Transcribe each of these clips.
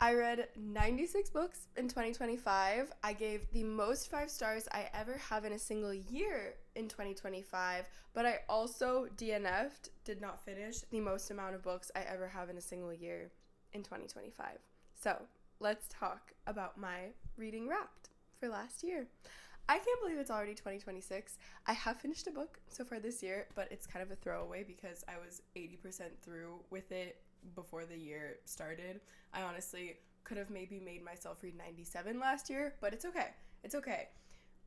I read 96 books in 2025. I gave the most 5 stars I ever have in a single year in 2025, but I also DNF'd, did not finish, the most amount of books I ever have in a single year in 2025. So let's talk about my reading Wrapped for last year. I can't believe it's already 2026. I have finished a book so far this year, but it's kind of a throwaway because I was 80% through with it before the year started. I honestly could have maybe made myself read 97 last year, but it's okay. It's okay.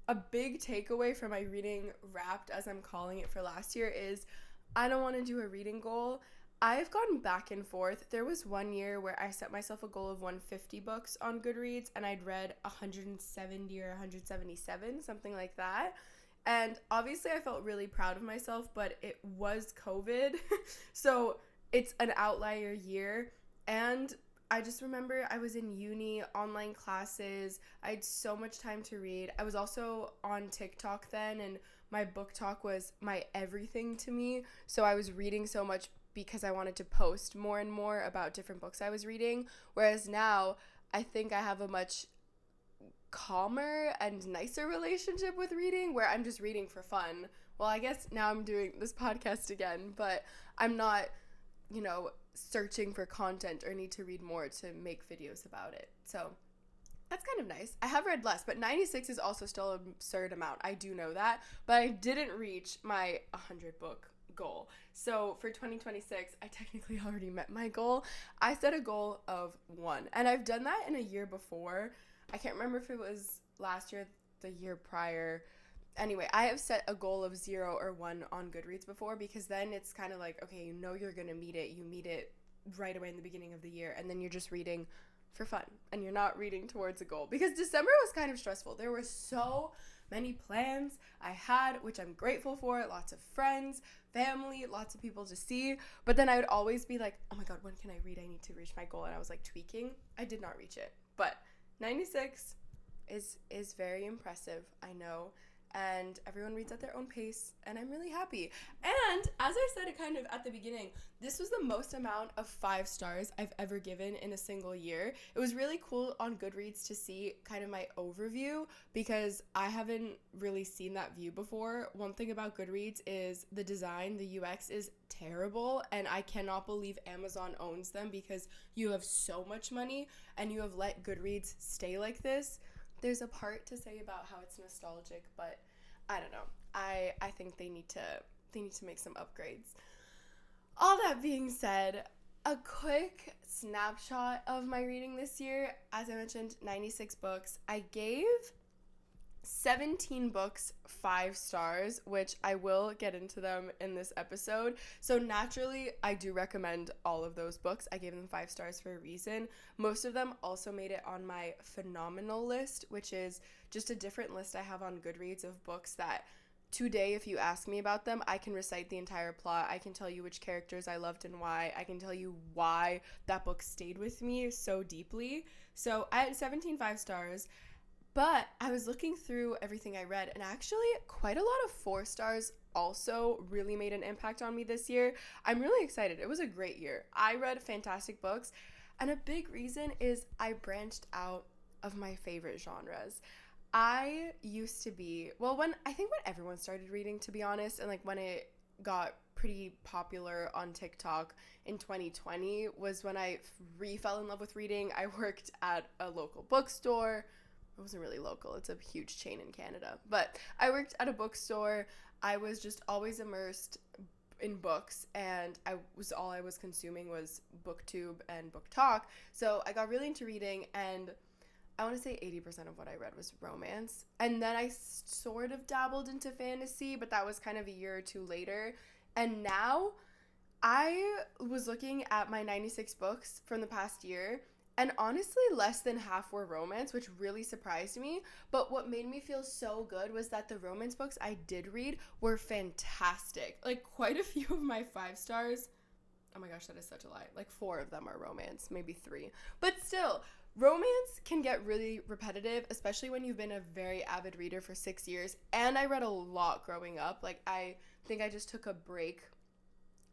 A big takeaway from my reading Wrapped, as I'm calling it, for last year is I don't want to do a reading goal. I've gone back and forth. There was one year where I set myself a goal of 150 books on Goodreads, and I'd read 170 or 177, something like that. And obviously I felt really proud of myself, but it was COVID, so it's an outlier year. And I just remember I was in uni, online classes. I had so much time to read. I was also on TikTok then, and my book talk was my everything to me. So I was reading so much because I wanted to post more and more about different books I was reading. Whereas now, I think I have a much calmer and nicer relationship with reading where I'm just reading for fun. Well, I guess now I'm doing this podcast again, but I'm not, searching for content or need to read more to make videos about it. So that's kind of nice. I have read less, but 96 is also still an absurd amount. I do know that, but I didn't reach my 100 book goal. So for 2026, I technically already met my goal. I set a goal of 1, and I've done that in a year before. I can't remember if it was last year, the year prior. Anyway, I have set a goal of 0 or 1 on Goodreads before, because then it's kind of like, okay, you're going to meet it. You meet it right away in the beginning of the year, and then you're just reading for fun, and you're not reading towards a goal. Because December was kind of stressful. There were so many plans I had, which I'm grateful for. Lots of friends, family, lots of people to see. But then I would always be like, oh my God, when can I read? I need to reach my goal. And I was like tweaking. I did not reach it. But 96 is very impressive, I know. And everyone reads at their own pace, and I'm really happy. And as I said kind of at the beginning, this was the most amount of 5 stars I've ever given in a single year. It was really cool on Goodreads to see kind of my overview, because I haven't really seen that view before. One thing about Goodreads is the design, the UX is terrible, and I cannot believe Amazon owns them, because you have so much money and you have let Goodreads stay like this. There's a part to say about how it's nostalgic, but I don't know. I think they need to make some upgrades. All that being said, a quick snapshot of my reading this year. As I mentioned, 96 books. I gave 17 books 5 stars, which I will get into them in this episode. So naturally, I do recommend all of those books. I gave them 5 stars for a reason. Most of them also made it on my phenomenal list, which is just a different list I have on Goodreads of books that today, if you ask me about them, I can recite the entire plot. I can tell you which characters I loved and why. I can tell you why that book stayed with me so deeply. So I had 17 5 stars. But I was looking through everything I read, and actually quite a lot of 4 stars also really made an impact on me this year. I'm really excited. It was a great year. I read fantastic books, and a big reason is I branched out of my favorite genres. I used to be, when everyone started reading, to be honest, and like when it got pretty popular on TikTok in 2020 was when I fell in love with reading. I worked at a local bookstore. It wasn't really local. It's a huge chain in Canada. But I worked at a bookstore. I was just always immersed in books, and all I was consuming was BookTube and BookTok. So I got really into reading, and I want to say 80% of what I read was romance. And then I sort of dabbled into fantasy, but that was kind of a year or two later. And now I was looking at my 96 books from the past year, and honestly, less than half were romance, which really surprised me. But what made me feel so good was that the romance books I did read were fantastic. Like, quite a few of my 5 stars, oh my gosh, that is such a lie. Like, 4 of them are romance, maybe 3. But still, romance can get really repetitive, especially when you've been a very avid reader for 6 years. And I read a lot growing up. Like, I think I just took a break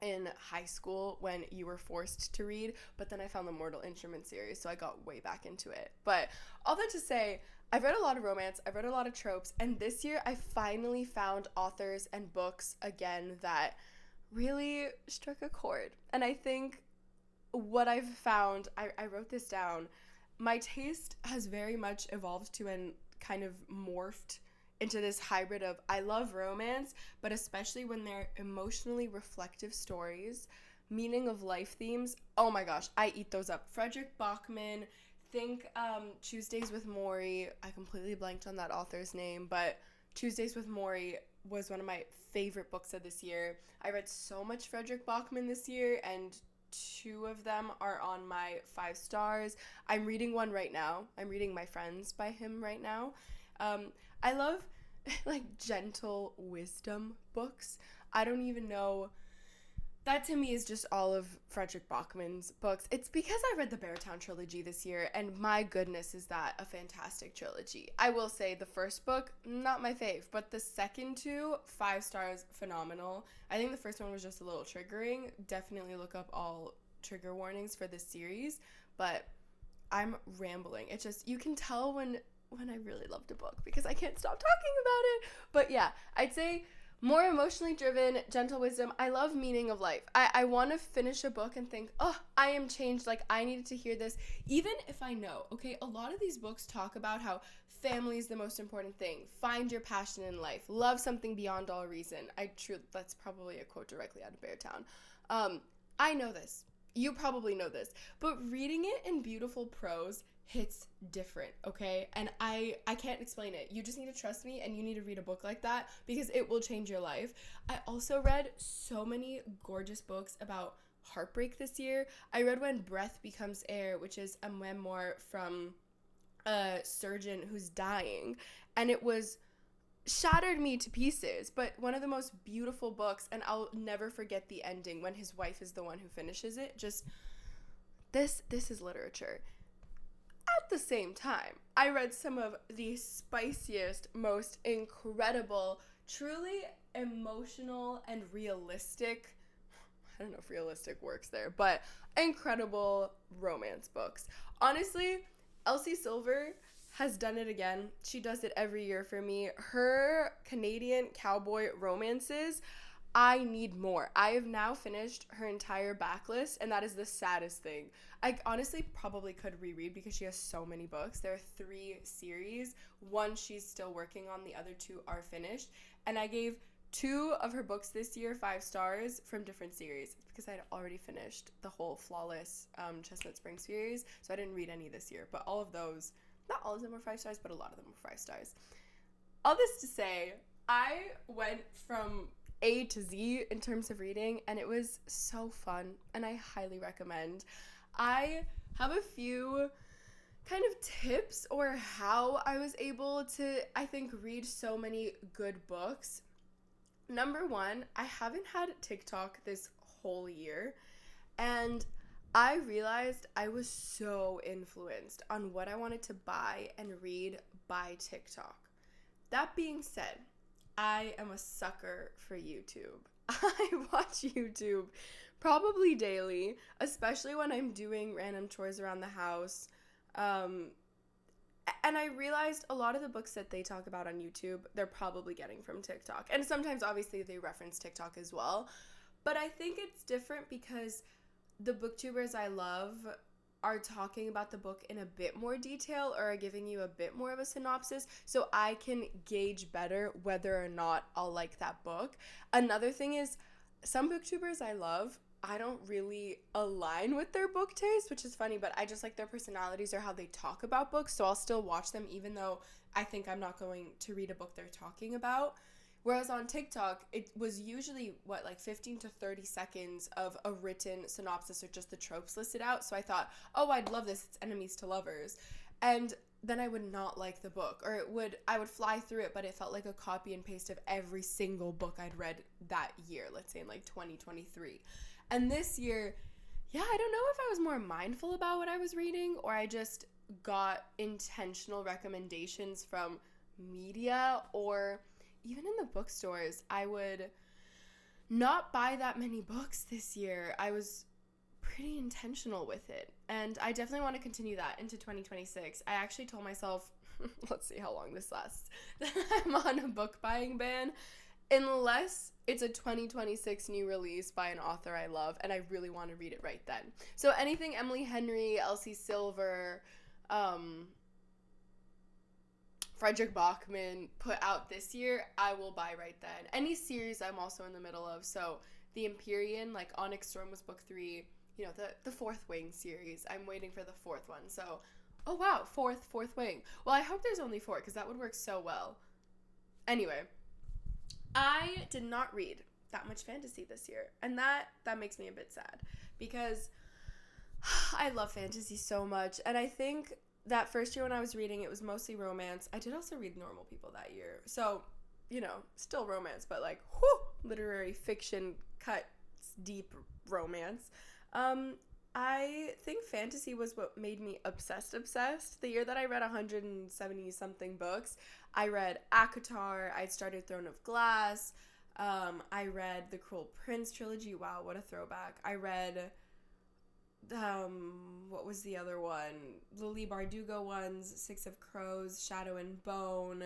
in high school when you were forced to read, but then I found the Mortal Instruments series, so I got way back into it. But all that to say, I've read a lot of romance, I've read a lot of tropes, and this year I finally found authors and books again that really struck a chord. And I think what I've found, I wrote this down, my taste has very much evolved to and kind of morphed into this hybrid of I love romance, but especially when they're emotionally reflective stories, meaning of life themes. Oh my gosh, I eat those up. Frederick Bachman, think Tuesdays with Morrie. I completely blanked on that author's name, but Tuesdays with Morrie was one of my favorite books of this year. I read so much Frederick Bachman this year, and 2 of them are on my 5 stars. I'm reading one right now. I'm reading My Friends by him right now. I love like gentle wisdom books. I don't even know. That to me is just all of Frederick Bachman's books. It's because I read the Beartown trilogy this year, and my goodness, is that a fantastic trilogy. I will say the first book, not my fave, but the second 2, 5 stars, phenomenal. I think the first one was just a little triggering. Definitely look up all trigger warnings for this series, but I'm rambling. It's just, you can tell when I really loved a book because I can't stop talking about it. But yeah, I'd say more emotionally driven, gentle wisdom. I love meaning of life. I want to finish a book and think, oh, I am changed. Like, I needed to hear this. Even if I know, okay, a lot of these books talk about how family is the most important thing. Find your passion in life. Love something beyond all reason. That's probably a quote directly out of Beartown. I know this. You probably know this. But reading it in beautiful prose hits different, okay? And I can't explain it. You just need to trust me, and you need to read a book like that because it will change your life. I also read so many gorgeous books about heartbreak this year. I read When Breath Becomes Air, which is a memoir from a surgeon who's dying, and it was shattered me to pieces, but one of the most beautiful books, and I'll never forget the ending when his wife is the one who finishes it. Just this is literature. At the same time, I read some of the spiciest, most incredible, truly emotional and realistic, I don't know if realistic works there, but incredible romance books. Honestly, Elsie Silver has done it again. She does it every year for me. Her Canadian cowboy romances, I need more. I have now finished her entire backlist, and that is the saddest thing. I honestly probably could reread because she has so many books. There are 3 series. 1 she's still working on, the other 2 are finished. And I gave 2 of her books this year 5 stars from different series because I had already finished the whole Flawless Chestnut Spring series, so I didn't read any this year. But all of those, not all of them were 5 stars, but a lot of them were 5 stars. All this to say, I went from A to Z in terms of reading, and it was so fun, and I highly recommend. I have a few kind of tips or how I was able to, I think, read so many good books. Number 1, I haven't had TikTok this whole year, and I realized I was so influenced on what I wanted to buy and read by TikTok. That being said, I am a sucker for YouTube. I watch YouTube probably daily, especially when I'm doing random chores around the house. And I realized a lot of the books that they talk about on YouTube, they're probably getting from TikTok. And sometimes, obviously, they reference TikTok as well. But I think it's different because the booktubers I love are talking about the book in a bit more detail or are giving you a bit more of a synopsis, so I can gauge better whether or not I'll like that book. Another thing is, some booktubers I love, I don't really align with their book taste, which is funny, but I just like their personalities or how they talk about books, so I'll still watch them even though I think I'm not going to read a book they're talking about. Whereas on TikTok, it was usually, 15 to 30 seconds of a written synopsis or just the tropes listed out. So I thought, oh, I'd love this. It's enemies to lovers. And then I would not like the book, or I would fly through it, but it felt like a copy and paste of every single book I'd read that year, let's say in 2023. And this year, I don't know if I was more mindful about what I was reading or I just got intentional recommendations from media or even in the bookstores. I would not buy that many books this year. I was pretty intentional with it, and I definitely want to continue that into 2026. I actually told myself, let's see how long this lasts, that I'm on a book buying ban unless it's a 2026 new release by an author I love and I really want to read it right then. So anything Emily Henry, Elsie Silver, Frederick Bachman put out this year, I will buy right then. Any series I'm also in the middle of, so the Empyrean, like Onyx Storm was book 3, the Fourth Wing series. I'm waiting for the fourth one, so, oh wow, fourth wing. Well, I hope there's only 4, because that would work so well. Anyway, I did not read that much fantasy this year, and that makes me a bit sad, because I love fantasy so much, and I think that first year when I was reading, it was mostly romance. I did also read Normal People that year. So, still romance, but like, literary fiction cut deep romance. I think fantasy was what made me obsessed. The year that I read 170 something books, I read ACOTAR, I started Throne of Glass, I read the Cruel Prince trilogy. Wow, what a throwback. I read what was the other one? The Leigh Bardugo ones, Six of Crows, Shadow and Bone.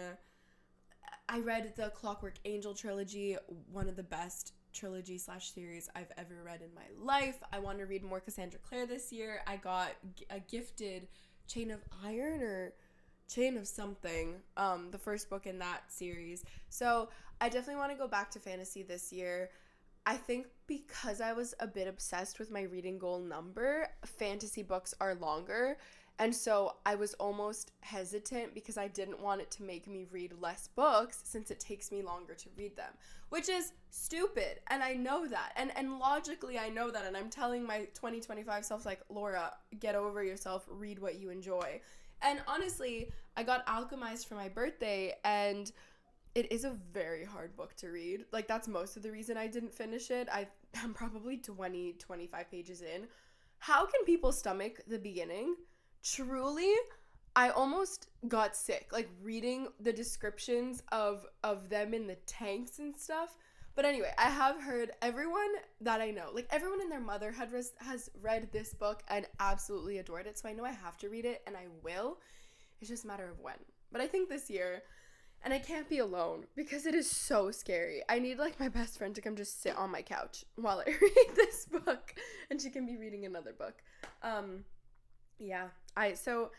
I read the Clockwork Angel trilogy, one of the best trilogy/series I've ever read in my life. I want to read more Cassandra Clare this year. I got a gifted Chain of Iron or Chain of something, the first book in that series. So I definitely want to go back to fantasy this year. I think because I was a bit obsessed with my reading goal number, fantasy books are longer. And so I was almost hesitant because I didn't want it to make me read less books since it takes me longer to read them, which is stupid. And I know that. And logically I know that. And I'm telling my 2025 self, like, Laura, get over yourself, read what you enjoy. And honestly, I got Alchemized for my birthday, and it is a very hard book to read. Like, that's most of the reason I didn't finish it. I'm probably 25 pages in. How can people stomach the beginning? Truly, I almost got sick, like, reading the descriptions of them in the tanks and stuff. But anyway, I have heard everyone that I know, like, everyone and their mother has read this book and absolutely adored it. So I know I have to read it, and I will. It's just a matter of when. But I think this year... And I can't be alone because it is so scary. I need, like, my best friend to come just sit on my couch while I read this book, and she can be reading another book. So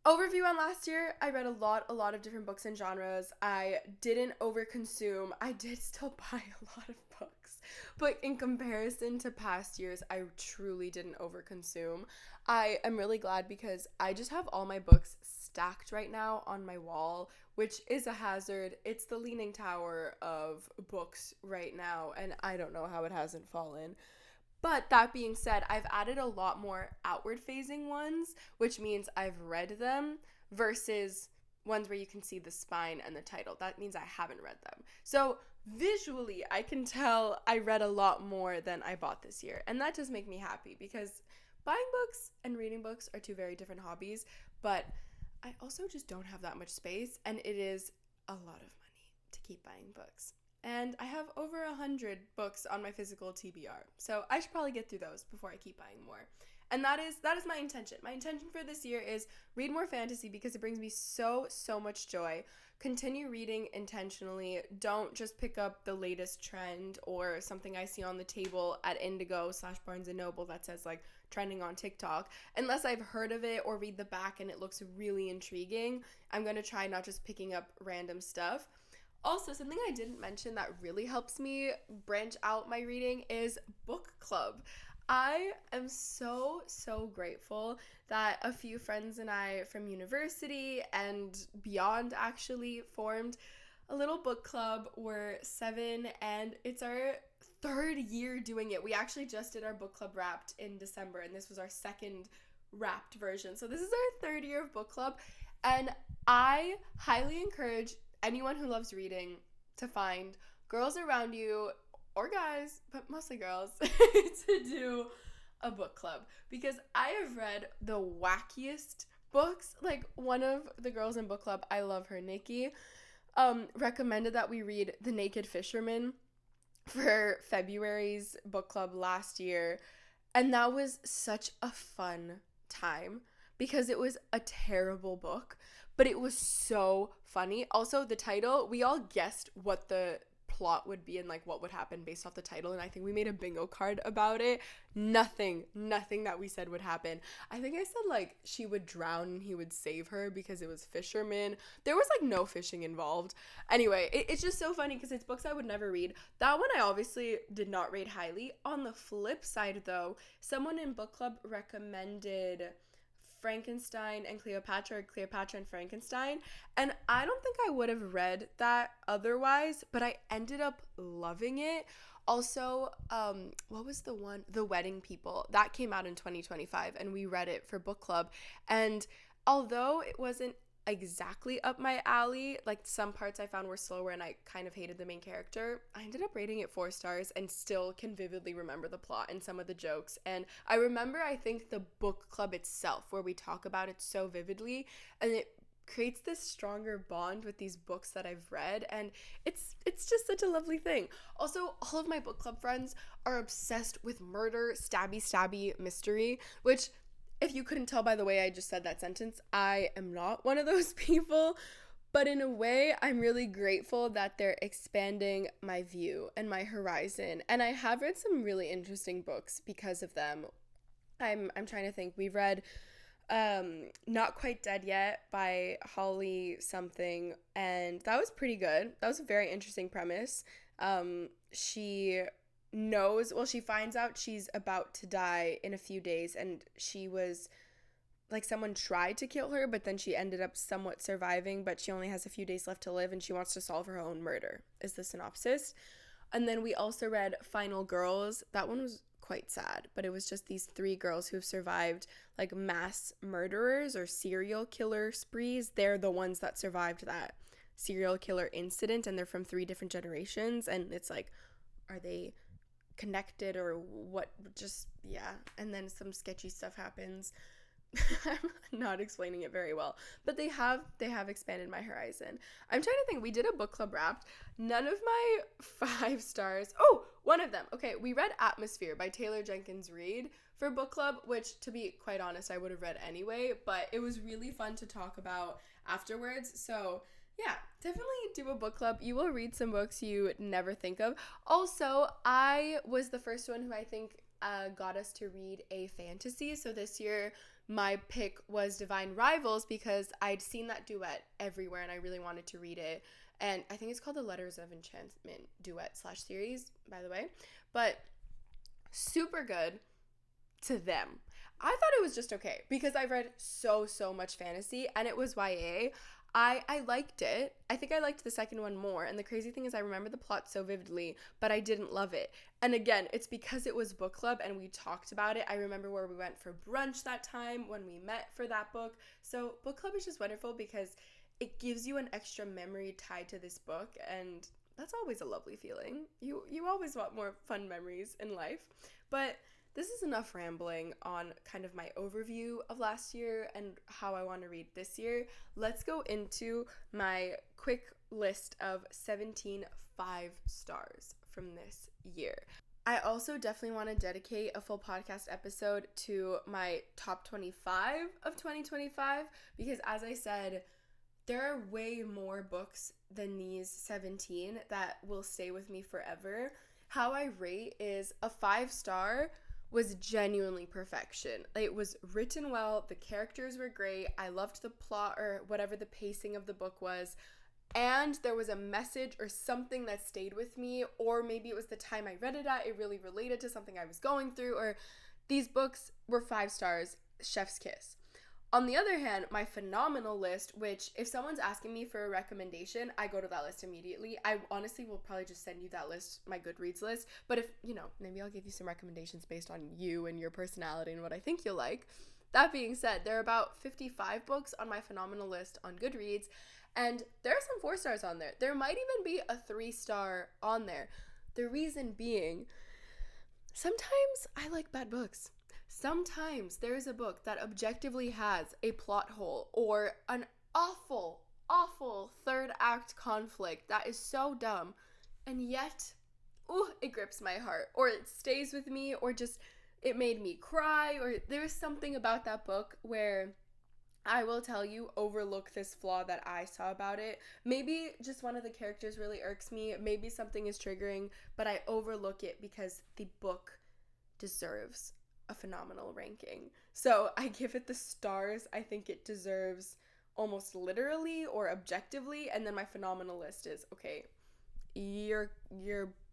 overview on last year, I read a lot of different books and genres. I didn't overconsume. I did still buy a lot of books, but in comparison to past years, I truly didn't overconsume. I am really glad because I just have all my books stacked right now on my wall, which is a hazard. It's the Leaning Tower of books right now, and I don't know how it hasn't fallen. But that being said, I've added a lot more outward-facing ones, which means I've read them, versus ones where you can see the spine and the title. That means I haven't read them. So visually, I can tell I read a lot more than I bought this year. And that does make me happy because buying books and reading books are two very different hobbies. But I also just don't have that much space, and it is a lot of money to keep buying books. And I have over 100 books on my physical TBR, so I should probably get through those before I keep buying more. And that is my intention. My intention for this year is read more fantasy because it brings me so much joy. Continue reading intentionally. Don't just pick up the latest trend or something I see on the table at Indigo/Barnes & Noble that says, like, trending on TikTok. Unless I've heard of it or read the back and it looks really intriguing, I'm going to try not just picking up random stuff. Also, something I didn't mention that really helps me branch out my reading is book club. I am so grateful that a few friends and I from university and beyond actually formed a little book club. We're 7 and it's our 3rd year doing it. We actually just did our book club wrapped in December, and this was our 2nd wrapped version. So this is our 3rd year of book club, and I highly encourage anyone who loves reading to find girls around you, or guys, but mostly girls, to do a book club, because I have read the wackiest books. Like, one of the girls in book club, I love her, Nikki, recommended that we read The Naked Fisherman, for February's book club last year, and that was such a fun time because it was a terrible book, but it was so funny. Also, the title, we all guessed what the plot would be and like what would happen based off the title, and I think we made a bingo card about it. Nothing that we said would happen. I think I said like she would drown and he would save her because it was fishermen. There was like no fishing involved. Anyway, it's just so funny because it's books I would never read. That one I obviously did not rate highly. On the flip side though, someone in book club recommended Frankenstein and Cleopatra, or Cleopatra and Frankenstein, and I don't think I would have read that otherwise, but I ended up loving it. Also, what was the one? The Wedding People. That came out in 2025 and we read it for book club. And although it wasn't exactly up my alley, like some parts I found were slower and I kind of hated the main character, I ended up rating it 4 stars and still can vividly remember the plot and some of the jokes. And I remember, I think, the book club itself where we talk about it so vividly, and it creates this stronger bond with these books that I've read, and it's just such a lovely thing. Also, all of my book club friends are obsessed with murder, stabby mystery, which, if you couldn't tell by the way I just said that sentence, I am not one of those people. But in a way, I'm really grateful that they're expanding my view and my horizon. And I have read some really interesting books because of them. I'm trying to think. We've read Not Quite Dead Yet by Holly something, and that was pretty good. That was a very interesting premise. She finds out she's about to die in a few days, and she was like, someone tried to kill her, but then she ended up somewhat surviving, but she only has a few days left to live and she wants to solve her own murder, is the synopsis. And then we also read Final Girls. That one was quite sad, but it was just these 3 girls who've survived like mass murderers or serial killer sprees. They're the ones that survived that serial killer incident, and they're from 3 different generations, and it's like, are they connected or what? Just, yeah. And then some sketchy stuff happens. I'm not explaining it very well, but they have expanded my horizon. I'm trying to think. We did a book club wrapped. None of my 5 stars. Oh, one of them. Okay, we read Atmosphere by Taylor Jenkins Reid for book club, which, to be quite honest, I would have read anyway, but it was really fun to talk about afterwards. So yeah, definitely do a book club. You will read some books you never think of. Also, I was the first one who I think got us to read a fantasy. So this year, my pick was Divine Rivals because I'd seen that duet everywhere and I really wanted to read it. And I think it's called the Letters of Enchantment duet / series, by the way. But super good to them. I thought it was just okay because I've read so much fantasy and it was YA. I liked it. I think I liked the second one more. And the crazy thing is I remember the plot so vividly, but I didn't love it. And again, it's because it was book club and we talked about it. I remember where we went for brunch that time when we met for that book. So book club is just wonderful because it gives you an extra memory tied to this book, and that's always a lovely feeling. You always want more fun memories in life. But this is enough rambling on kind of my overview of last year and how I want to read this year. Let's go into my quick list of 17 5-stars from this year. I also definitely want to dedicate a full podcast episode to my top 25 of 2025 because, as I said, there are way more books than these 17 that will stay with me forever. How I rate is a 5-star was genuinely perfection. It was written well, the characters were great, I loved the plot or whatever the pacing of the book was, and there was a message or something that stayed with me, or maybe it was the time I read it at, it really related to something I was going through, or these books were 5 stars, chef's kiss. On the other hand, my phenomenal list, which if someone's asking me for a recommendation, I go to that list immediately. I honestly will probably just send you that list, my Goodreads list. But if, maybe I'll give you some recommendations based on you and your personality and what I think you'll like. That being said, there are about 55 books on my phenomenal list on Goodreads, and there are some 4 stars on there. There might even be a 3-star on there. The reason being, sometimes I like bad books. Sometimes there is a book that objectively has a plot hole or an awful 3rd act conflict that is so dumb, and yet, ooh, it grips my heart, or it stays with me, or just it made me cry, or there's something about that book where I will tell you, overlook this flaw that I saw about it. Maybe just one of the characters really irks me. Maybe something is triggering, but I overlook it because the book deserves a phenomenal ranking. So I give it the stars I think it deserves, almost literally or objectively, and then my phenomenal list is, okay, you're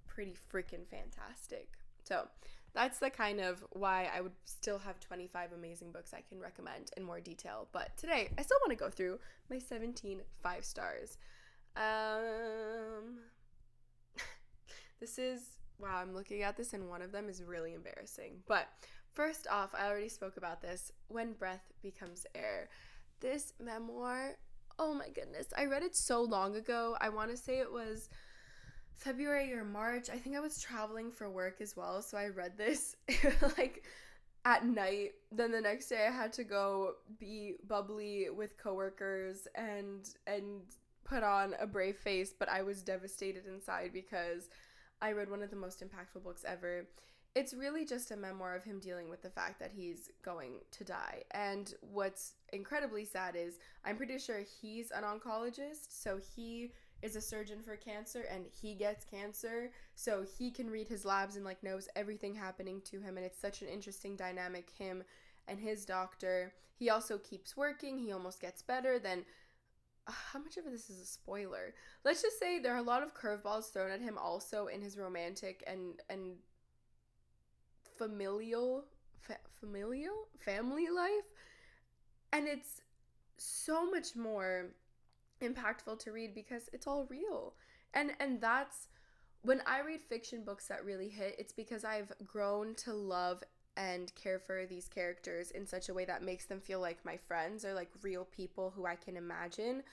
pretty freaking fantastic. So that's the kind of why I would still have 25 amazing books I can recommend in more detail. But today, I still want to go through my 17 5 stars. This is, wow, I'm looking at this and one of them is really embarrassing. But first off, I already spoke about this, When Breath Becomes Air. This memoir, oh my goodness, I read it so long ago. I want to say it was February or March. I think I was traveling for work as well, so I read this like at night. Then the next day I had to go be bubbly with coworkers and put on a brave face, but I was devastated inside because I read one of the most impactful books ever. It's really just a memoir of him dealing with the fact that he's going to die. And what's incredibly sad is I'm pretty sure he's an oncologist, so he is a surgeon for cancer and he gets cancer, so he can read his labs and like knows everything happening to him, and it's such an interesting dynamic, him and his doctor. He also keeps working, he almost gets better. Then how much of this is a spoiler? Let's just say there are a lot of curveballs thrown at him also in his romantic and family life, and it's so much more impactful to read because it's all real. And that's when I read fiction books that really hit, it's because I've grown to love and care for these characters in such a way that makes them feel like my friends or like real people who I can imagine.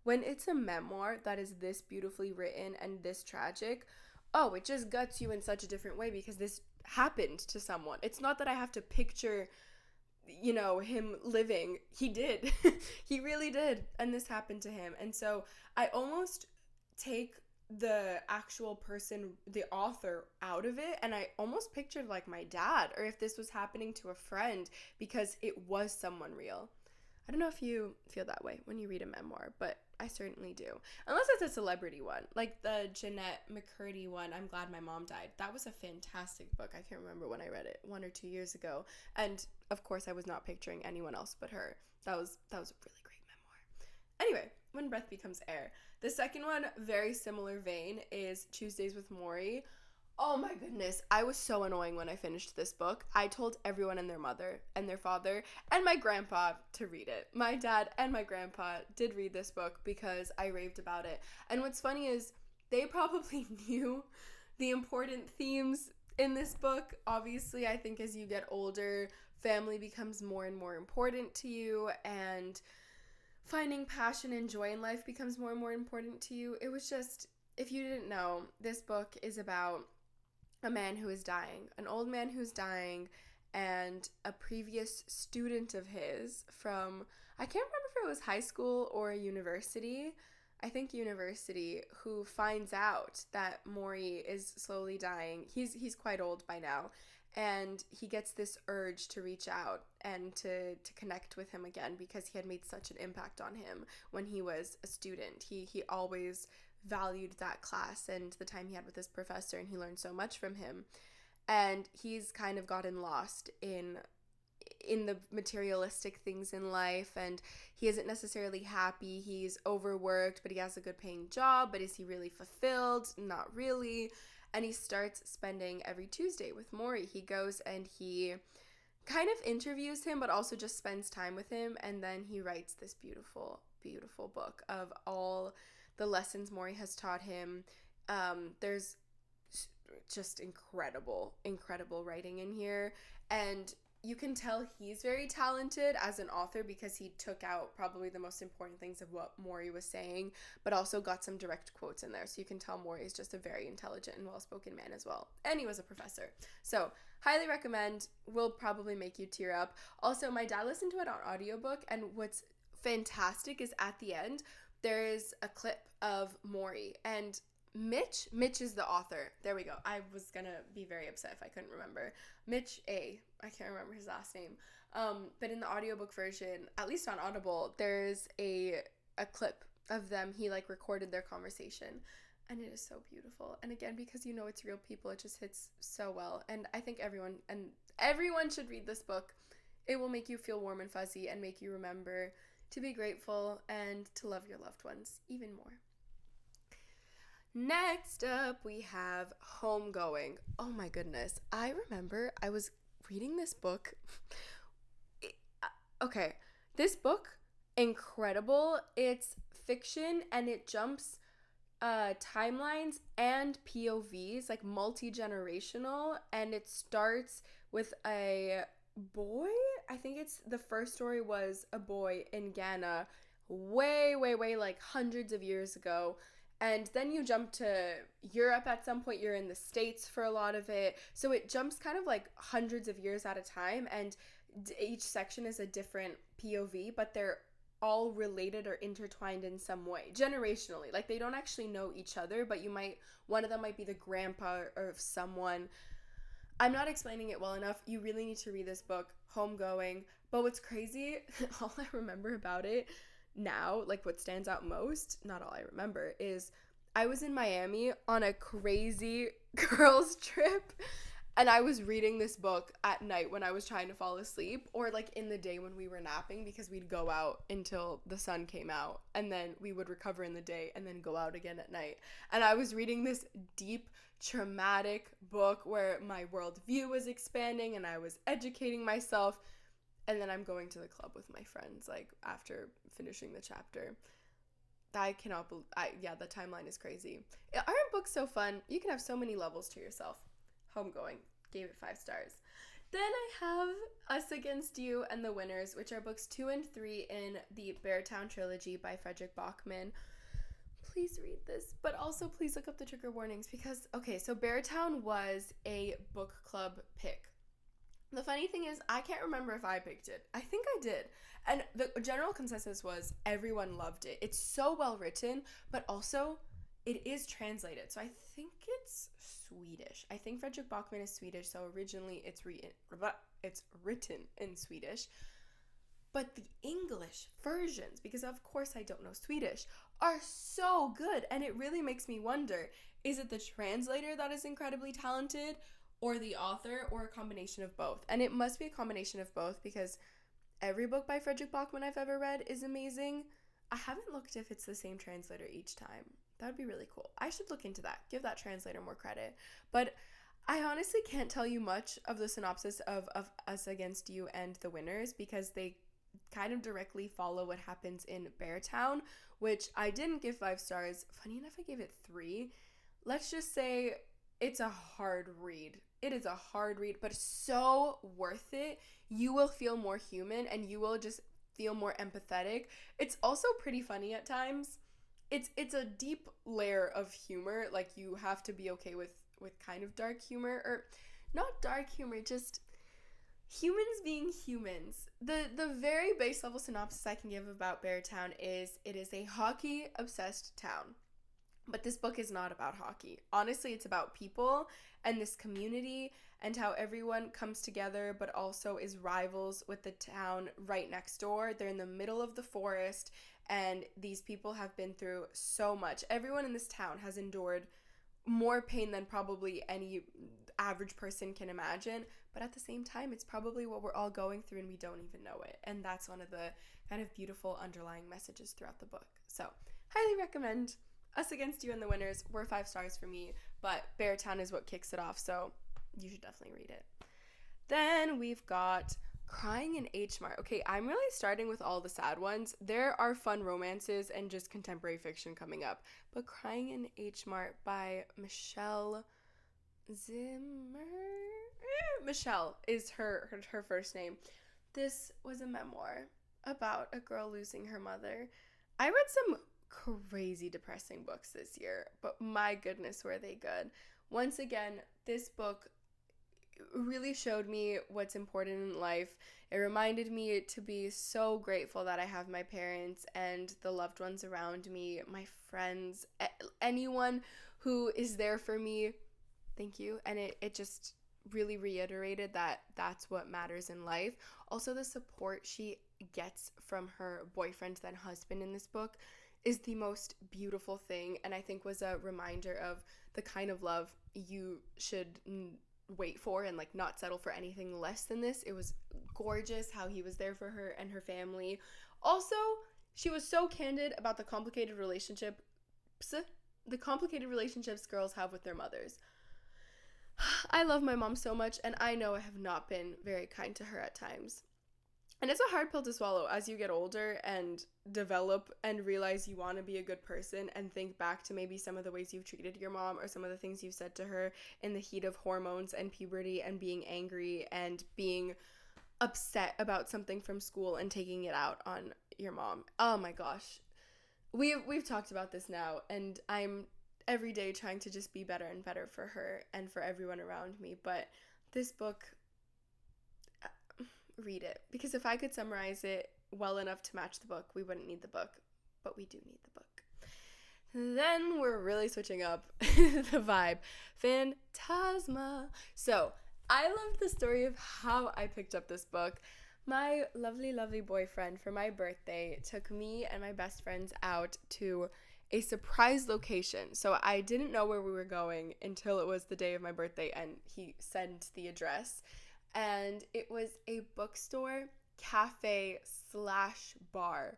When it's a memoir that is this beautifully written and this tragic, oh, it just guts you in such a different way because this happened to someone. It's not that I have to picture, you know, him living. He did. He really did. And this happened to him. And so I almost take the actual person, the author, out of it, and I almost pictured like my dad, or if this was happening to a friend, because it was someone real. I don't know if you feel that way when you read a memoir, but I certainly do. Unless it's a celebrity one, like the Jeanette McCurdy one, I'm Glad My Mom Died. That was a fantastic book. I can't remember when I read it, 1 or 2 years ago. And of course I was not picturing anyone else but her. That was a really great memoir. Anyway, When Breath Becomes Air. The second one, very similar vein, is Tuesdays with Morrie. Oh my goodness, I was so annoying when I finished this book. I told everyone and their mother and their father and my grandpa to read it. My dad and my grandpa did read this book because I raved about it. And what's funny is they probably knew the important themes in this book. Obviously, I think as you get older, family becomes more and more important to you, and finding passion and joy in life becomes more and more important to you. It was just, if you didn't know, this book is about a man who is dying, an old man who's dying, and a previous student of his from, I can't remember if it was high school or university, I think university, who finds out that Morrie is slowly dying. He's quite old by now, and he gets this urge to reach out and to connect with him again because he had made such an impact on him when he was a student. He always valued that class and the time he had with his professor, and he learned so much from him. And he's kind of gotten lost in the materialistic things in life, and he isn't necessarily happy. He's overworked, but he has a good paying job, but is he really fulfilled? Not really. And he starts spending every Tuesday with Morrie. He goes and he kind of interviews him, but also just spends time with him, and then he writes this beautiful, beautiful book of all the lessons Morrie has taught him. There's just incredible writing in here, and you can tell he's very talented as an author because he took out probably the most important things of what Morrie was saying, but also got some direct quotes in there, so you can tell Morrie is just a very intelligent and well-spoken man as well, and he was a professor. So highly recommend. Will probably make you tear up. Also, my dad listened to it on audiobook, and what's fantastic is at the end there is a clip of Morrie, and Mitch is the author. There we go. I was gonna be very upset if I couldn't remember. Mitch A. I can't remember his last name. But in the audiobook version, at least on Audible, there's a clip of them. He like recorded their conversation, and it is so beautiful. And again, because you know it's real people, it just hits so well. And I think everyone should read this book. It will make you feel warm and fuzzy and make you remember to be grateful and to love your loved ones even more. Next up, we have Homegoing. Oh my goodness. I remember I was reading this book. Okay, this book, incredible. It's fiction and it jumps timelines and POVs, like multi-generational, and it starts with a boy. I think the first story was a boy in Ghana way like hundreds of years ago, and then you jump to Europe at some point. You're in the States for a lot of it, so it jumps kind of like hundreds of years at a time, and each section is a different POV, but they're all related or intertwined in some way generationally. Like they don't actually know each other, but one of them might be the grandpa of someone. I'm not explaining it well enough. You really need to read this book, Homegoing. But what's crazy, all I remember about it now, like what stands out most, not all I remember, is I was in Miami on a crazy girls trip, and I was reading this book at night when I was trying to fall asleep, or like in the day when we were napping, because we'd go out until the sun came out, and then we would recover in the day and then go out again at night. And I was reading this deep, traumatic book where my worldview was expanding and I was educating myself, and then I'm going to the club with my friends, like, after finishing the chapter. I cannot believe, the timeline is crazy. Aren't books so fun? You can have so many levels to yourself. Homegoing, gave it 5 stars. Then I have Us Against You and The Winners, which are books 2 and 3 in the Beartown trilogy by Frederick Bachman. Please read this, but also please look up the trigger warnings, because, okay, so Beartown was a book club pick. The funny thing is, I can't remember if I picked it. I think I did. And the general consensus was everyone loved it. It's so well written, but also it is translated. So I think it's Swedish. I think Frederick Bachman is Swedish, so originally it's written in Swedish. But the English versions, because of course I don't know Swedish, are so good. And it really makes me wonder, is it the translator that is incredibly talented, or the author, or a combination of both? And it must be a combination of both, because every book by Frederick Bachman I've ever read is amazing. I haven't looked if it's the same translator each time. That would be really cool. I should look into that. Give that translator more credit. But I honestly can't tell you much of the synopsis of Us Against You and The Winners, because they kind of directly follow what happens in Beartown, which I didn't give 5 stars. Funny enough, I gave it 3. Let's just say it's a hard read. It is a hard read, but so worth it. You will feel more human, and you will just feel more empathetic. It's also pretty funny at times. It's a deep layer of humor. Like, you have to be okay with kind of dark humor, or not dark humor, just humans being humans. The very base level synopsis I can give about Beartown is it is a hockey obsessed town. But this book is not about hockey. Honestly, it's about people and this community and how everyone comes together, but also is rivals with the town right next door. They're in the middle of the forest, and these people have been through so much. Everyone in this town has endured more pain than probably any average person can imagine, but at the same time, it's probably what we're all going through and we don't even know it. And that's one of the kind of beautiful underlying messages throughout the book. So, highly recommend. Us Against You and The Winners were 5 stars for me, but Beartown is what kicks it off, so you should definitely read it. Then we've got Crying in H Mart. Okay, I'm really starting with all the sad ones. There are fun romances and just contemporary fiction coming up, but Crying in H Mart by Michelle Zimmer? Michelle is her first name. This was a memoir about a girl losing her mother. I read some crazy depressing books this year, but my goodness, were they good. Once again, this book really showed me what's important in life. It reminded me to be so grateful that I have my parents and the loved ones around me, my friends, anyone who is there for me. Thank you. And it just really reiterated that that's what matters in life. Also, the support she gets from her boyfriend, then husband, in this book is the most beautiful thing, and I think was a reminder of the kind of love you should wait for and like not settle for anything less than this. It was gorgeous how he was there for her and her family. Also, she was so candid about the complicated relationships girls have with their mothers. I love my mom so much, and I know I have not been very kind to her at times. And it's a hard pill to swallow as you get older and develop and realize you want to be a good person and think back to maybe some of the ways you've treated your mom or some of the things you've said to her in the heat of hormones and puberty and being angry and being upset about something from school and taking it out on your mom. Oh my gosh. We've talked about this now, and I'm every day trying to just be better and better for her and for everyone around me. But this book, read it, because if I could summarize it well enough to match the book, we wouldn't need the book, but we do need the book. Then we're really switching up the vibe. Phantasma. So I loved the story of how I picked up this book. My lovely, lovely boyfriend, for my birthday, took me and my best friends out to a surprise location. So I didn't know where we were going until it was the day of my birthday, and he sent the address. And it was a bookstore, cafe / bar.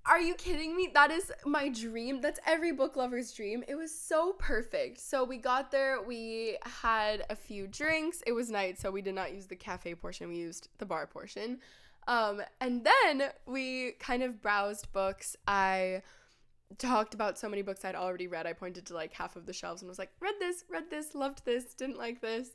Are you kidding me? That is my dream. That's every book lover's dream. It was so perfect. So we got there, we had a few drinks. It was night, so we did not use the cafe portion. We used the bar portion. And then we kind of browsed books. I talked about so many books I'd already read. I pointed to like half of the shelves and was like, read this, loved this, didn't like this.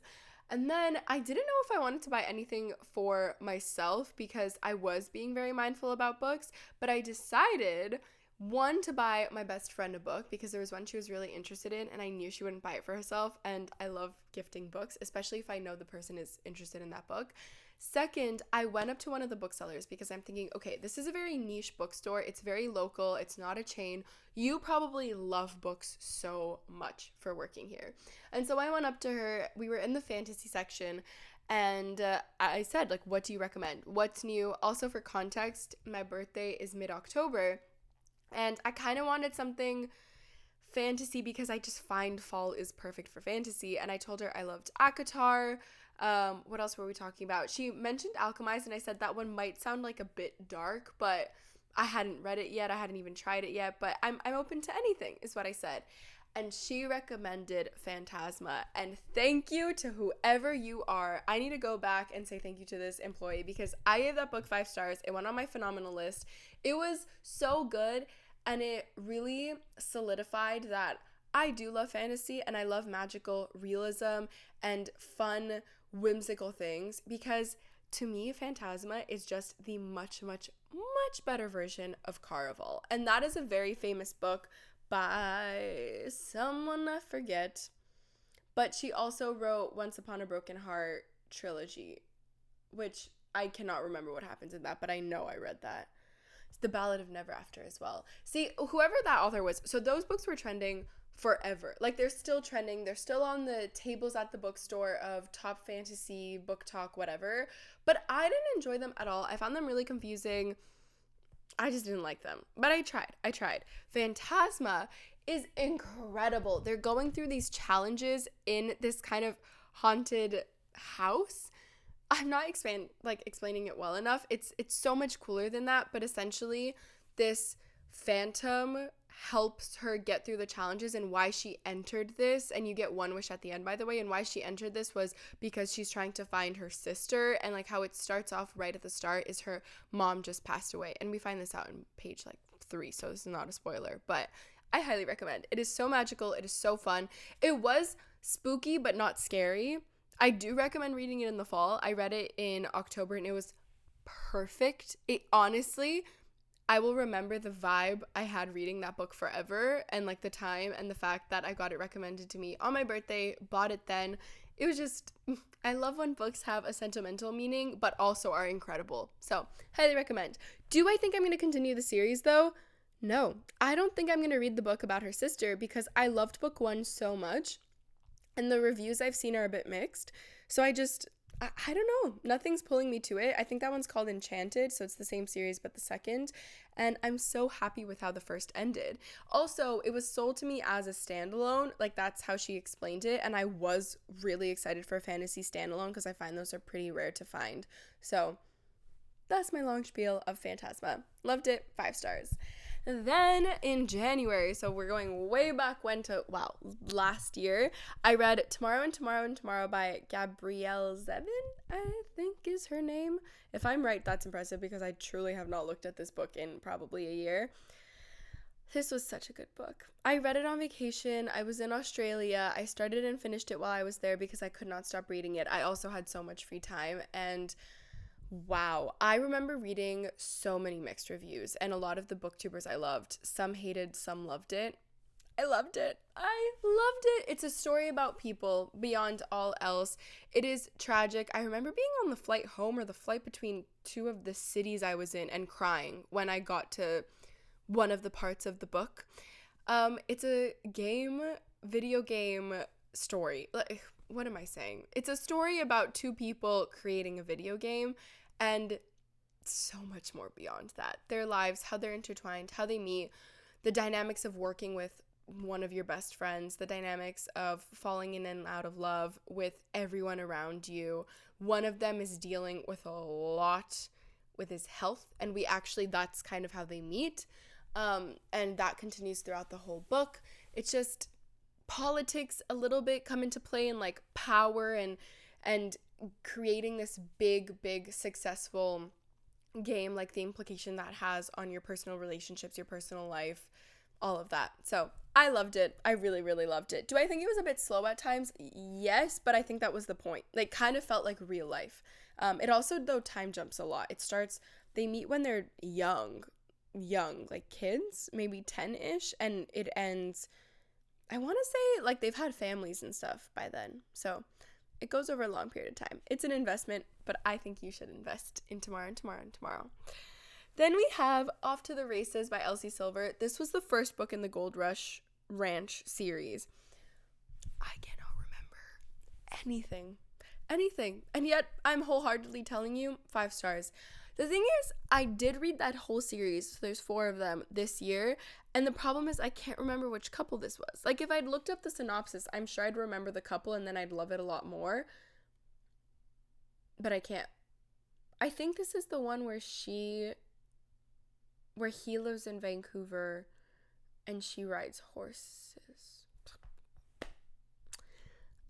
And then I didn't know if I wanted to buy anything for myself because I was being very mindful about books, but I decided, one, to buy my best friend a book because there was one she was really interested in and I knew she wouldn't buy it for herself, and I love gifting books, especially if I know the person is interested in that book. Second, I went up to one of the booksellers because I'm thinking, okay, this is a very niche bookstore. It's very local. It's not a chain. You probably love books so much for working here. And so I went up to her. We were in the fantasy section, and I said, like, what do you recommend? What's new? Also, for context, my birthday is mid-October, and I kind of wanted something fantasy because I just find fall is perfect for fantasy. And I told her I loved ACOTAR. What else were we talking about? She mentioned Alchemized, and I said that one might sound like a bit dark, but I hadn't read it yet. I hadn't even tried it yet, but I'm open to anything, is what I said. And she recommended Phantasma, and thank you to whoever you are. I need to go back and say thank you to this employee because I gave that book 5 stars. It went on my phenomenal list. It was so good, and it really solidified that I do love fantasy and I love magical realism and fun, whimsical things, because to me, Phantasma is just the much, much, much better version of Caraval. And that is a very famous book by someone I forget. But she also wrote Once Upon a Broken Heart trilogy, which I cannot remember what happens in that, but I know I read that. It's The Ballad of Never After as well. See, whoever that author was, so those books were trending forever. Like, they're still trending. They're still on the tables at the bookstore of top fantasy, book talk, whatever. But I didn't enjoy them at all. I found them really confusing. I just didn't like them. But I tried. Phantasma is incredible. They're going through these challenges in this kind of haunted house. I'm not explaining it well enough. It's so much cooler than that, but essentially this phantom helps her get through the challenges, and why she entered this, and you get one wish at the end, by the way, and why she entered this was because she's trying to find her sister, and like how it starts off right at the start is her mom just passed away, and we find this out in page 3, so this is not a spoiler, but I highly recommend. It is so magical. It is so fun. It was spooky but not scary. I do recommend reading it in the fall. I read it in October and it was perfect. It honestly, I will remember the vibe I had reading that book forever, and like the time and the fact that I got it recommended to me on my birthday, bought it then. It was just, I love when books have a sentimental meaning but also are incredible. So, highly recommend. Do I think I'm going to continue the series though? No, I don't think I'm going to read the book about her sister because I loved book 1 so much and the reviews I've seen are a bit mixed. So I don't know. Nothing's pulling me to it. I think that one's called Enchanted, so it's the same series but the second. And I'm so happy with how the first ended. Also, it was sold to me as a standalone. Like, that's how she explained it. And I was really excited for a fantasy standalone because I find those are pretty rare to find. So that's my long spiel of Phantasma. Loved it. 5 stars. Then in January, so we're going way back when to, wow, last year, I read Tomorrow and Tomorrow and Tomorrow by Gabrielle Zevin, I think is her name. If I'm right, that's impressive because I truly have not looked at this book in probably a year. This was such a good book. I read it on vacation. I was in Australia. I started and finished it while I was there because I could not stop reading it. I also had so much free time, and wow, I remember reading so many mixed reviews, and a lot of the booktubers I loved. Some hated, some loved it. I loved it. I loved it. It's a story about people beyond all else. It is tragic. I remember being on the flight home or the flight between 2 of the cities I was in and crying when I got to one of the parts of the book. It's a video game story. Like, what am I saying? It's a story about 2 people creating a video game, and so much more beyond that. Their lives, how they're intertwined, how they meet, the dynamics of working with one of your best friends, the dynamics of falling in and out of love with everyone around you. One of them is dealing with a lot with his health, and that's kind of how they meet. And that continues throughout the whole book. It's just politics a little bit come into play, and like power and creating this big successful game, like the implication that has on your personal relationships, your personal life, all of that. So I loved it. I really loved it. Do I think it was a bit slow at times? Yes, but I think that was the point. Like, kind of felt like real life. It also, though, time jumps a lot. They meet when they're young, like kids, maybe 10-ish, and it ends, I want to say, like, they've had families and stuff by then. So it goes over a long period of time. It's an investment, but I think you should invest in Tomorrow and Tomorrow and Tomorrow. Then we have Off to the Races by Elsie Silver. This was the first book in the Gold Rush Ranch series. I cannot remember anything. And yet I'm wholeheartedly telling you 5 stars. The thing is, I did read that whole series, so there's 4 of them this year, and the problem is I can't remember which couple this was. Like, if I'd looked up the synopsis, I'm sure I'd remember the couple and then I'd love it a lot more, but I can't. I think this is the one where he lives in Vancouver and she rides horses.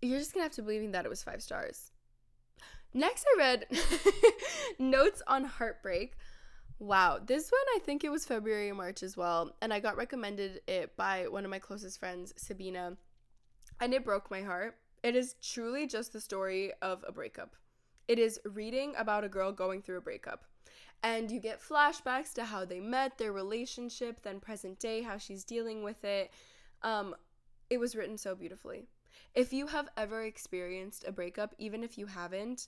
You're just gonna have to believe me that it was 5 stars. Next, I read Notes on Heartbreak. Wow, this one, I think it was February or March as well, and I got recommended it by one of my closest friends, Sabina, and it broke my heart. It is truly just the story of a breakup. It is reading about a girl going through a breakup, and you get flashbacks to how they met, their relationship, then present day, how she's dealing with it. It was written so beautifully. If you have ever experienced a breakup, even if you haven't,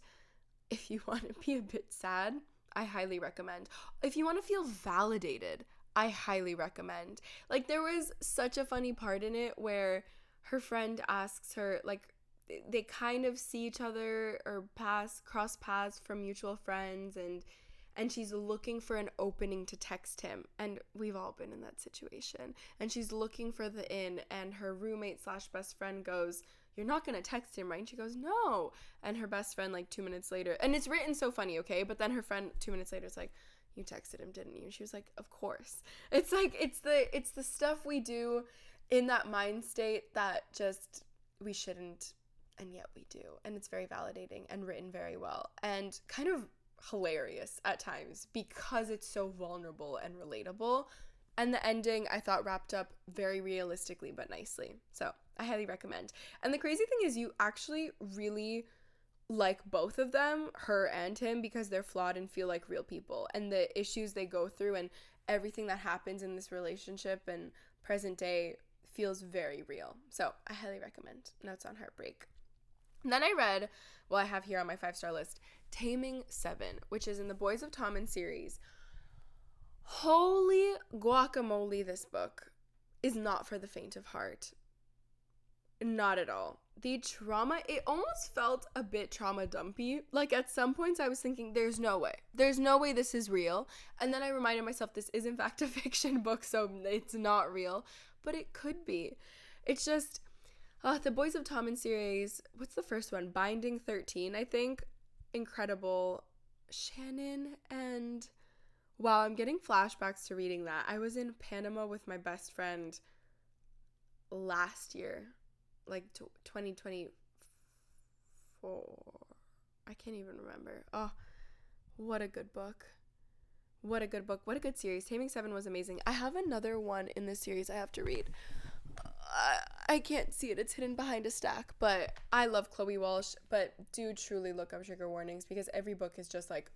if you want to be a bit sad, I highly recommend. If you want to feel validated, I highly recommend. Like, there was such a funny part in it where her friend asks her, like, they kind of see each other or cross paths from mutual friends, and she's looking for an opening to text him, and we've all been in that situation, and she's looking for the in, and her roommate / best friend goes, "You're not gonna text him, right?" And she goes, "No." And her best friend, like, 2 minutes later, and it's written so funny, okay, but then her friend 2 minutes later is like, "You texted him, didn't you?" And she was like, "Of course." It's like, it's the stuff we do in that mind state that just we shouldn't, and yet we do, and it's very validating and written very well and kind of hilarious at times because it's so vulnerable and relatable, and the ending I thought wrapped up very realistically but nicely, so I highly recommend. And the crazy thing is, you actually really like both of them, her and him, because they're flawed and feel like real people, and the issues they go through and everything that happens in this relationship and present day feels very real. So I highly recommend Notes on Heartbreak. And then I read, well, I have here on my 5-star list, Taming 7, which is in the Boys of Tommen series. Holy guacamole, this book is not for the faint of heart. Not at all. The trauma, it almost felt a bit trauma dumpy. Like at some points I was thinking, there's no way. There's no way this is real. And then I reminded myself this is in fact a fiction book, so it's not real. But it could be. It's just, the Boys of Tommen series, what's the first one? Binding 13, I think. Incredible. Shannon and... Wow, I'm getting flashbacks to reading that. I was in Panama with my best friend last year. Like 2024. I can't even remember. Oh, what a good book. What a good book. What a good series. Taming Seven was amazing. I have another one in this series I have to read. I can't see it. It's hidden behind a stack. But I love Chloe Walsh. But do truly look up trigger warnings because every book is just like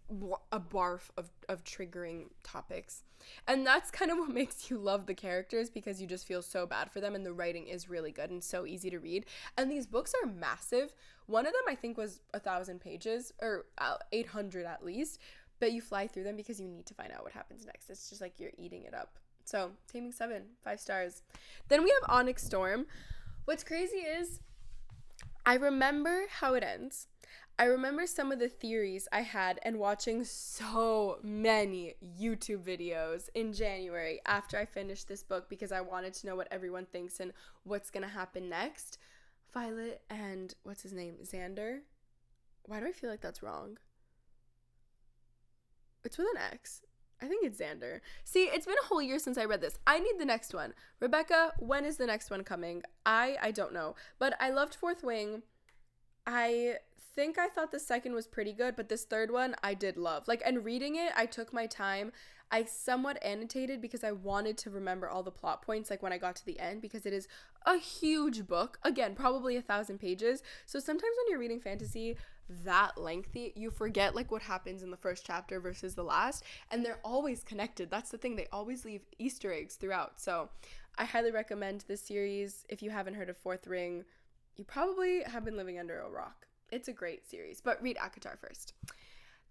a barf of triggering topics. And that's kind of what makes you love the characters because you just feel so bad for them. And the writing is really good and so easy to read. And these books are massive. One of them I think was 1,000 pages or 800 at least. But you fly through them because you need to find out what happens next. It's just like you're eating it up. So, Taming 7, 5 stars. Then we have Onyx Storm. What's crazy is I remember how it ends. I remember some of the theories I had and watching so many YouTube videos in January after I finished this book because I wanted to know what everyone thinks and what's going to happen next. Violet and, what's his name? Xander? Why do I feel like that's wrong? It's with an X. I think it's Xander. See, it's been a whole year since I read this. I need the next one. Rebecca, when is the next one coming? I don't know. But I loved Fourth Wing. I think I thought the second was pretty good, but this third one I did love. Like, and reading it, I took my time. I somewhat annotated because I wanted to remember all the plot points, like when I got to the end, because it is a huge book. Again, probably 1,000 pages. So sometimes when you're reading fantasy that lengthy, you forget like what happens in the first chapter versus the last, and they're always connected. That's the thing. They always leave Easter eggs throughout. So I highly recommend this series. If you haven't heard of Fourth Ring, you probably have been living under a rock. It's a great series, but read ACOTAR first.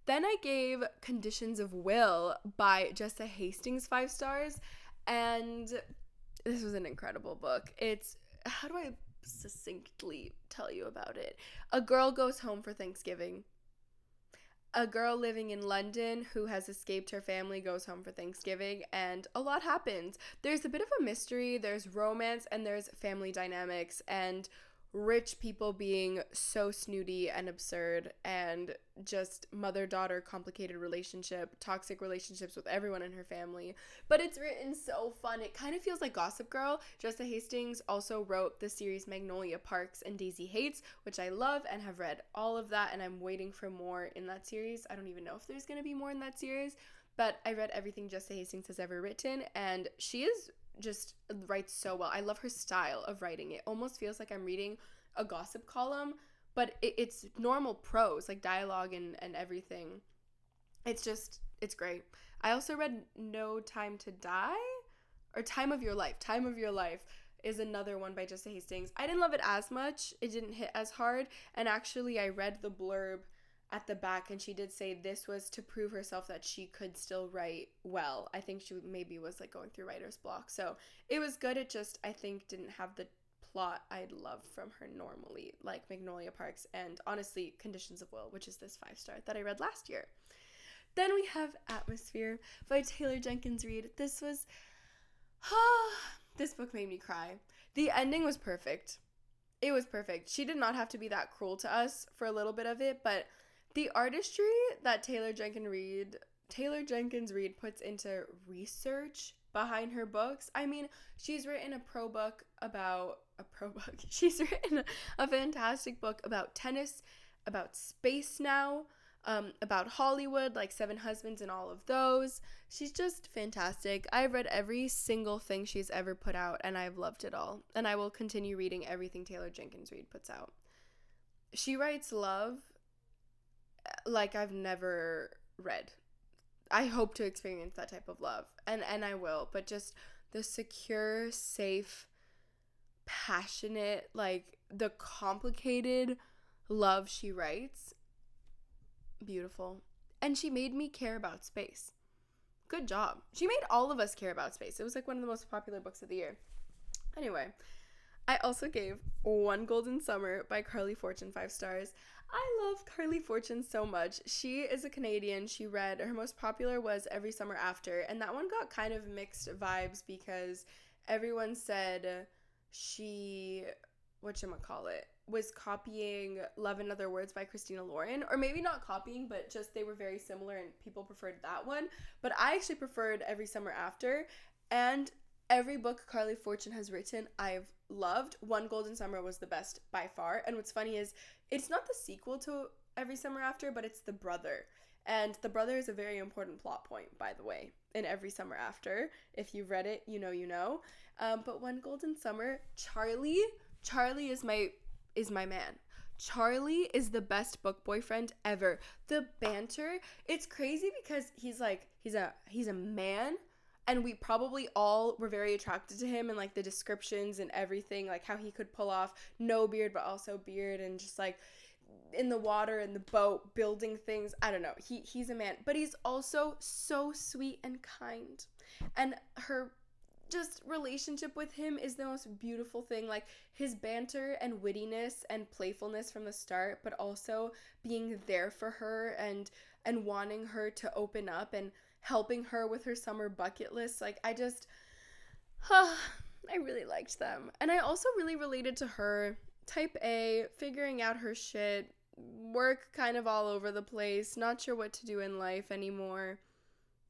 Then I gave Conditions of Will by Jessa Hastings 5 stars, and this was an incredible book. It's, how do I succinctly tell you about it? A girl goes home for Thanksgiving. A girl living in London who has escaped her family goes home for Thanksgiving, and a lot happens. There's a bit of a mystery, there's romance, and there's family dynamics, and rich people being so snooty and absurd, and just mother-daughter complicated relationship, toxic relationships with everyone in her family. But it's written so fun. It kind of feels like Gossip Girl. Jessa Hastings also wrote the series Magnolia Parks and Daisy Hates, which I love and have read all of that, and I'm waiting for more in that series. I don't even know if there's going to be more in that series, but I read everything Jessa Hastings has ever written, and she is just writes so well. I love her style of writing. It almost feels like I'm reading a gossip column, but it's normal prose, like dialogue and everything. It's great. I also read No Time to Die, or Time of Your Life. Time of Your Life is another one by Jessa Hastings. I didn't love it as much. It didn't hit as hard, and actually I read the blurb at the back, and she did say this was to prove herself that she could still write well. I think she maybe was like going through writer's block. So it was good. It just, I think, didn't have the plot I'd love from her normally, like Magnolia Parks and honestly Conditions of Will, which is this 5-star that I read last year. Then we have Atmosphere by Taylor Jenkins Reid. This was, this book made me cry. The ending was perfect. It was perfect. She did not have to be that cruel to us for a little bit of it, but the artistry that Taylor Jenkins Reid puts into research behind her books. I mean, she's written She's written a fantastic book about tennis, about space now, about Hollywood, like Seven Husbands and all of those. She's just fantastic. I've read every single thing she's ever put out, and I've loved it all. And I will continue reading everything Taylor Jenkins Reid puts out. She writes love like I've never read. I hope to experience that type of love, and I will, but just the secure, safe, passionate, like the complicated love she writes, beautiful. And she made me care about space, Good job. She made all of us care about space. It was like one of the most popular books of the year. Anyway, I also gave One Golden Summer by Carly Fortune 5 stars. I love Carly Fortune so much. She is a Canadian. She read, her most popular was Every Summer After, and that one got kind of mixed vibes because everyone said she, whatchamacallit, was copying Love and Other Words by Christina Lauren, or maybe not copying, but just they were very similar and people preferred that one. But I actually preferred Every Summer After, and every book Carly Fortune has written I've loved. One Golden Summer was the best by far, and what's funny is it's not the sequel to Every Summer After, but it's the brother. And the brother is a very important plot point, by the way, in Every Summer After. If you've read it, you know you know. But One Golden Summer, Charlie is my man. Charlie is the best book boyfriend ever. The banter, it's crazy because he's a man, and we probably all were very attracted to him, and like the descriptions and everything, like how he could pull off no beard but also beard, and just like in the water and the boat building things. I don't know. He's a man, but he's also so sweet and kind. And her just relationship with him is the most beautiful thing. Like his banter and wittiness and playfulness from the start, but also being there for her and wanting her to open up and helping her with her summer bucket list. Like I really liked them. And I also really related to her. Type A, figuring out her shit, work kind of all over the place, not sure what to do in life anymore.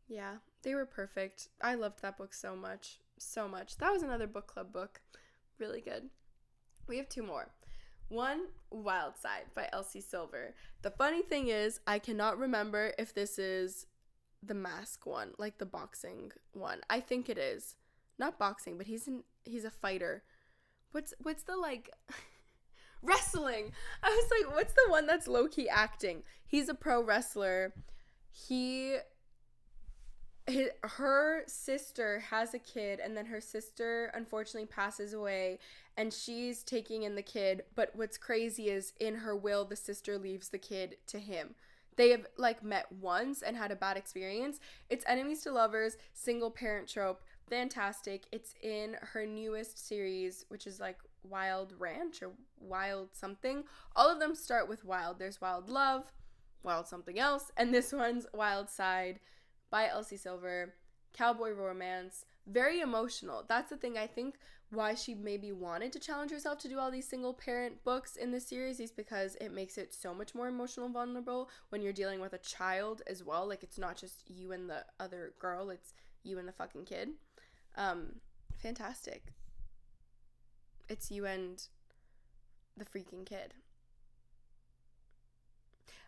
Yeah, they were perfect. I loved that book so much. So much. That was another book club book. Really good. We have two more. One, Wild Side by Elsie Silver. The funny thing is, I cannot remember if this is the mask one, like the boxing one. I think it is. Not boxing, but he's a fighter. What's the like wrestling? I was like, what's the one that's low-key acting? He's a pro wrestler. Her sister has a kid, and then her sister unfortunately passes away, and she's taking in the kid. But what's crazy is in her will, the sister leaves the kid to him. They have like met once and had a bad experience. It's enemies to lovers, single parent trope, fantastic. It's in her newest series, which is like Wild Ranch or Wild something. All of them start with Wild. There's Wild Love, Wild something else, and this one's Wild Side by Elsie Silver. Cowboy romance, very emotional. That's the thing, I think why she maybe wanted to challenge herself to do all these single parent books in this series is because it makes it so much more emotional and vulnerable when you're dealing with a child as well. Like it's not just you and the other girl, it's you and the fucking kid. Fantastic. It's you and the freaking kid.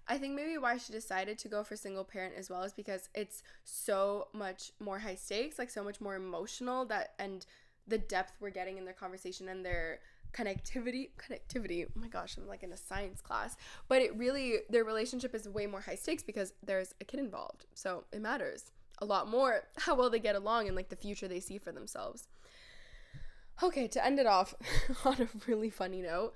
I think maybe why she decided to go for single parent as well is because it's so much more high stakes, like so much more emotional, that and the depth we're getting in their conversation and their connectivity. Oh my gosh, I'm like in a science class. But it really, their relationship is way more high stakes because there's a kid involved. So it matters a lot more how well they get along and like the future they see for themselves. Okay, to end it off on a really funny note,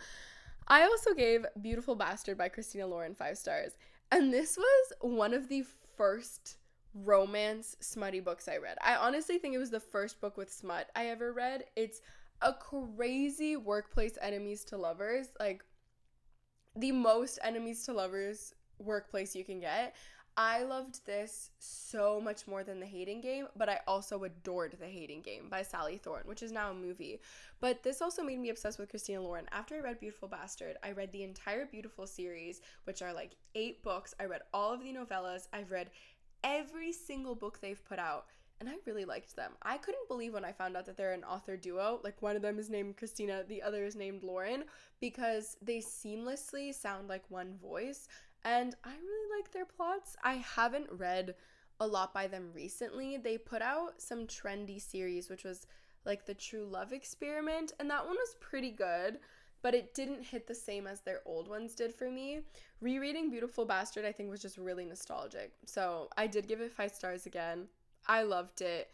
I also gave Beautiful Bastard by Christina Lauren 5 stars. And this was one of the first romance smutty books I read. I honestly think it was the first book with smut I ever read. It's a crazy workplace enemies to lovers. Like the most enemies to lovers workplace you can get. I loved this so much more than The Hating Game, but I also adored The Hating Game by Sally Thorne, which is now a movie. But this also made me obsessed with Christina Lauren. After I read Beautiful Bastard, I read the entire Beautiful series, which are like 8 books. I read all of the novellas. I've read every single book they've put out, and I really liked them. I couldn't believe when I found out that they're an author duo. Like one of them is named Christina, the other is named Lauren, because they seamlessly sound like one voice. And I really like their plots. I haven't read a lot by them recently. They put out some trendy series, which was like the True Love Experiment, and that one was pretty good, but it didn't hit the same as their old ones did for me. Rereading Beautiful Bastard, I think, was just really nostalgic. So I did give it 5 stars again. I loved it.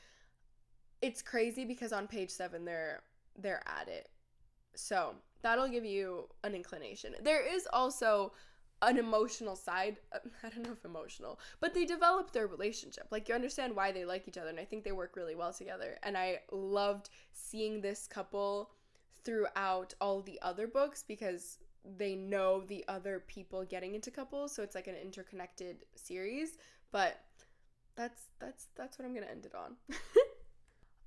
It's crazy because on page 7 they're at it. So that'll give you an inclination. There is also an emotional side. I don't know if emotional, but they develop their relationship. Like, you understand why they like each other, and I think they work really well together. And I loved seeing this couple throughout all the other books because they know the other people getting into couples, so it's like an interconnected series. But that's what I'm gonna end it on.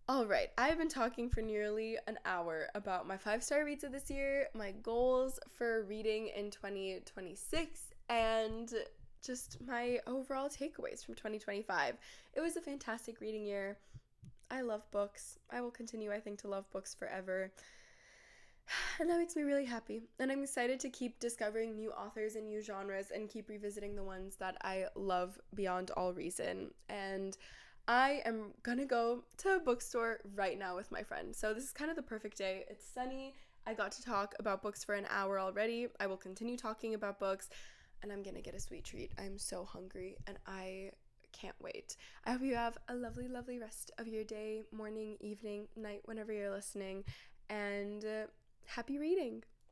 All right, I've been talking for nearly an hour about my 5-star reads of this year, my goals for reading in 2026, and just my overall takeaways from 2025. It was a fantastic reading year. I love books. I will continue, I think, to love books forever. And that makes me really happy. And I'm excited to keep discovering new authors and new genres and keep revisiting the ones that I love beyond all reason. And I am gonna go to a bookstore right now with my friend. So this is kind of the perfect day. It's sunny. I got to talk about books for an hour already. I will continue talking about books, and I'm gonna get a sweet treat. I'm so hungry, and I can't wait. I hope you have a lovely, lovely rest of your day, morning, evening, night, whenever you're listening, and happy reading.